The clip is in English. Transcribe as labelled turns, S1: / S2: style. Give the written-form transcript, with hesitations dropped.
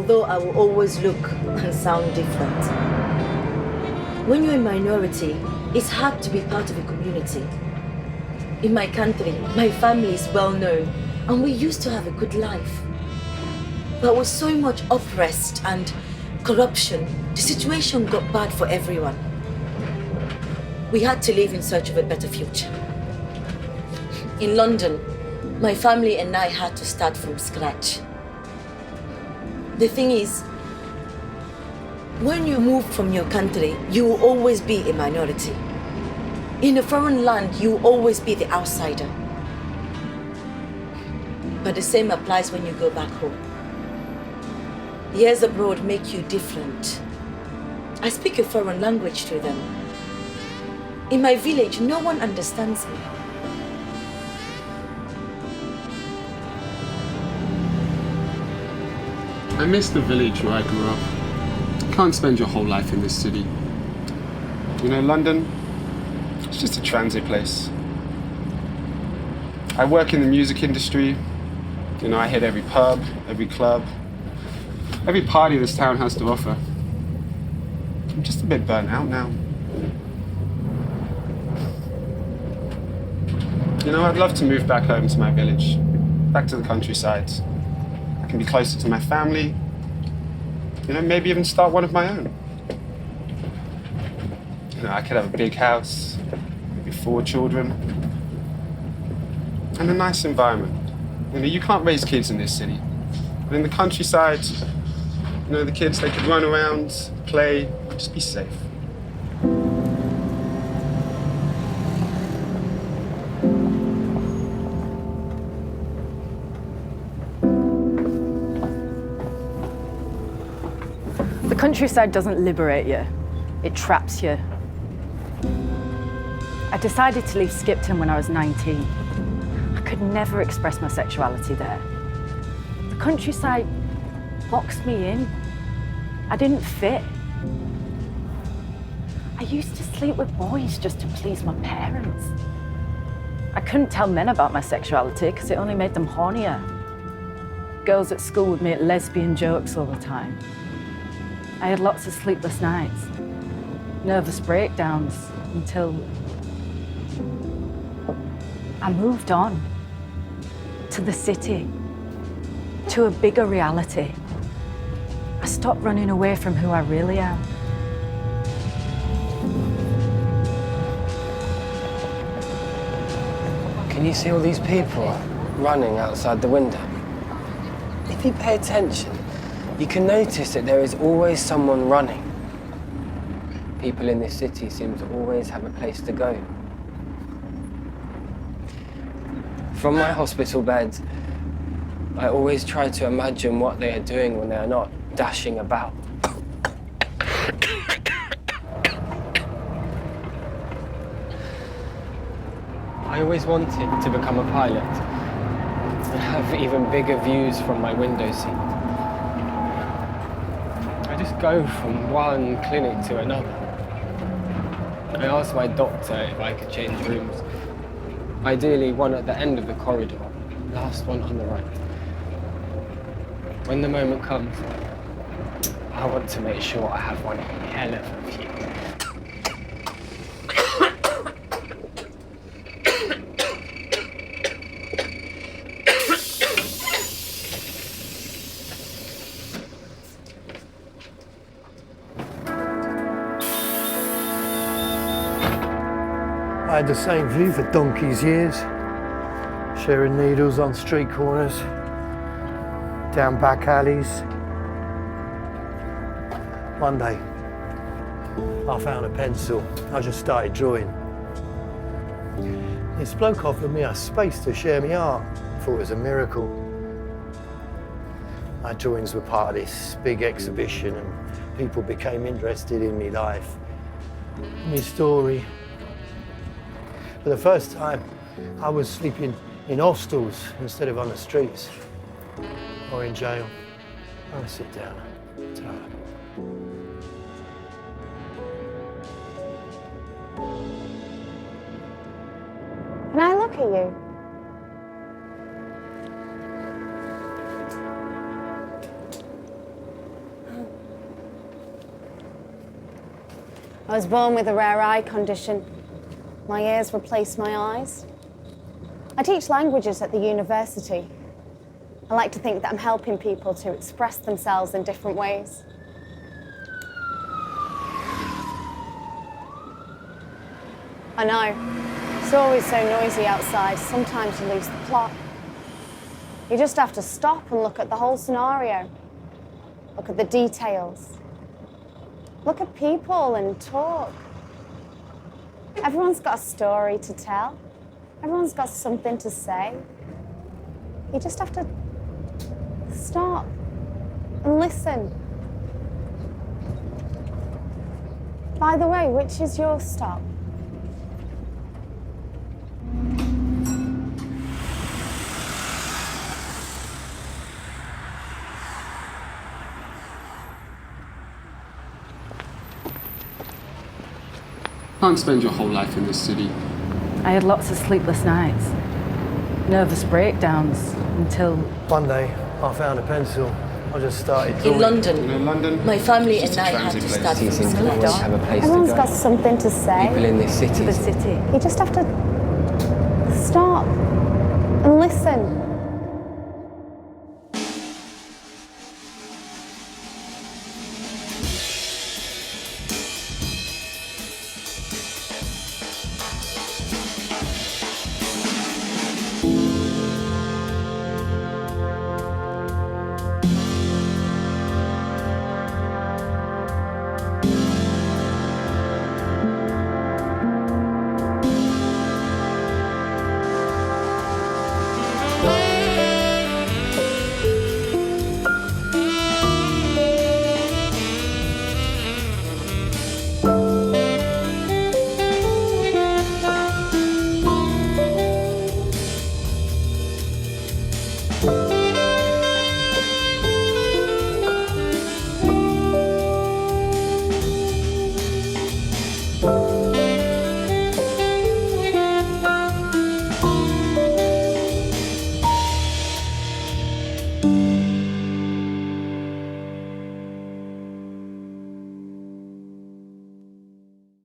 S1: although I will always look and sound different. When you're a minority, it's hard to be part of a community. In my country, my family is well known, and we used to have a good life. But with so much oppressed and corruption, the situation got bad for everyone. We had to leave in search of a better future. In London, my family and I had to start from scratch. The thing is, when you move from your country, you will always be a minority. In a foreign land, you will always be the outsider. But the same applies when you go back home. Years abroad make you different. I speak a foreign language to them. In my village, no one understands me.
S2: I miss the village where I grew up. You can't spend your whole life in this city. You know, London, it's just a transit place. I work in the music industry. You know, I hit every pub, every club, every party this town has to offer. I'm just a bit burnt out now. You know, I'd love to move back home to my village, back to the countryside. I can be closer to my family, you know, maybe even start one of my own. You know, I could have a big house, maybe 4 children, and a nice environment. You know, you can't raise kids in this city. But in the countryside, you know, the kids, they could run around, play, just be safe.
S3: The countryside doesn't liberate you, it traps you. I decided to leave Skipton when I was 19. I could never express my sexuality there. The countryside boxed me in. I didn't fit. I used to sleep with boys just to please my parents. I couldn't tell men about my sexuality because it only made them hornier. Girls at school would make lesbian jokes all the time. I had lots of sleepless nights, nervous breakdowns, until I moved on to the city, to a bigger reality. I stopped running away from who I really am.
S4: Can you see all these people running outside the window? If you pay attention, you can notice that there is always someone running. People in this city seem to always have a place to go. From my hospital bed, I always try to imagine what they are doing when they are not dashing about. I always wanted to become a pilot and have even bigger views from my window seat. I just go from one clinic to another. I asked my doctor if I could change rooms. Ideally, one at the end of the corridor, last one on the right. When the moment comes, I want to make sure I have one hell of a view.
S5: I had the same view for donkey's years, sharing needles on street corners, down back alleys. One day, I found a pencil. I just started drawing. This bloke offered me a space to share my art. I thought it was a miracle. My drawings were part of this big exhibition and people became interested in my life, my story. For the first time, I was sleeping in hostels instead of on the streets or in jail. I'll sit down. Tired.
S6: Can I look at you? I was born with a rare eye condition. My ears replaced my eyes. I teach languages at the university. I like to think that I'm helping people to express themselves in different ways. I know, it's always so noisy outside, sometimes you lose the plot. You just have to stop and look at the whole scenario. Look at the details. Look at people and talk. Everyone's got a story to tell. Everyone's got something to say. You just have to stop and listen. By the way, which is your stop?
S2: Can't spend your whole life in this city.
S3: I had lots of sleepless nights, nervous breakdowns, until...
S5: One day, I found a pencil. I just started
S1: In
S5: drawing.
S1: London,
S2: You know, London,
S1: my family
S2: it's
S1: and
S2: just a
S1: I had to
S2: transit
S1: start
S2: place.
S1: from
S4: Seems to always
S1: scratch.
S4: have a place
S6: Everyone's
S4: to
S6: got
S4: go.
S6: something to say.
S4: People in this city.
S3: to the city.
S6: You just have to stop and listen.